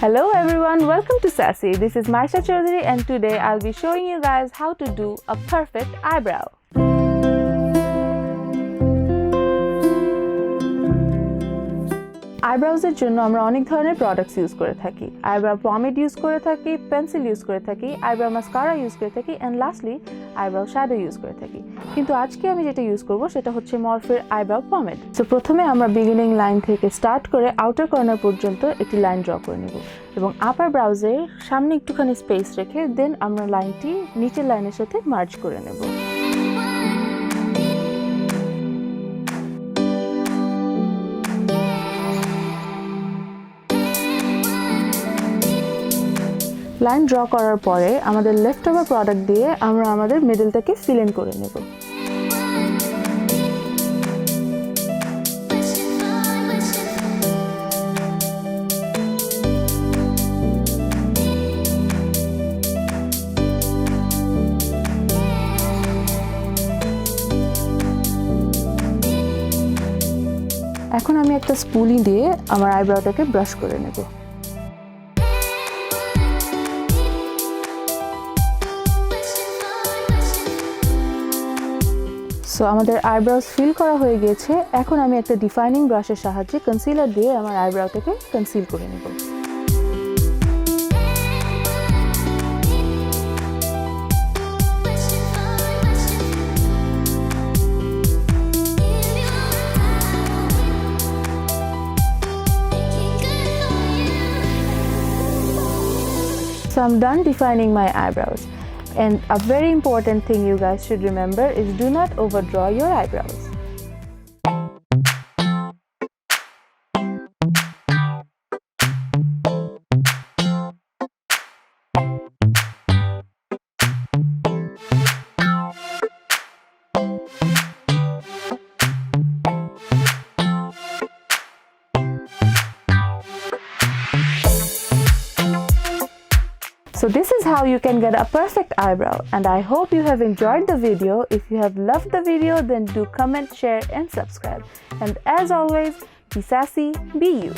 Hello everyone, welcome to Sassy. This is Maysha Chowdhury and today I'll be showing you guys how to do a perfect eyebrow. আইব্রাউজের জন্য আমরা অনেক ধরনের products use করে থাকি। Eyebrow পমেড use করে থাকি, pencil use করে থাকি, আইব্রাউ মাস্কারা ইউজ করে থাকি and lastly eyebrow shadow use করে থাকি। কিন্তু আজকে আমি যেটা ইউজ করব সেটা হচ্ছে মরফের আইব্রাউ পমেড। সো প্রথমে আমরা বিগিনিং লাইন থেকে স্টার্ট করে আউটার কর্নার পর্যন্ত একটি লাইন ড্র করে নেব এবং আপার ব্রাউজের সামনে একটুখানি স্পেস রেখে দেন আমরা লাইনটি নিচের লাইনের সাথে মার্জ করে নেব। লাইন ড্র করার পরে আমাদের লেফট ওভার প্রোডাক্ট দিয়ে আমরা আমাদের মিডলটাকে ফিল ইন করে নেব। এখন আমি একটা স্পুলি দিয়ে আমার আইব্রাউটাকে ব্রাশ করে নেব। সো আমাদের আইব্রাউজ ফিল করা হয়ে গিয়েছে। এখন আমি একটা ডিফাইনিং ব্রাশের সাহায্যে কনসিলার দিয়ে আমার আইব্রাউটাকে কনসিল করে নেব। So I'm done defining my eyebrows. And a very important thing you guys should remember is do not overdraw your eyebrows. So this is how you can get a perfect eyebrow, and I hope you have enjoyed the video. If you have loved the video, then do comment, share and subscribe. And as always, be sassy, be you.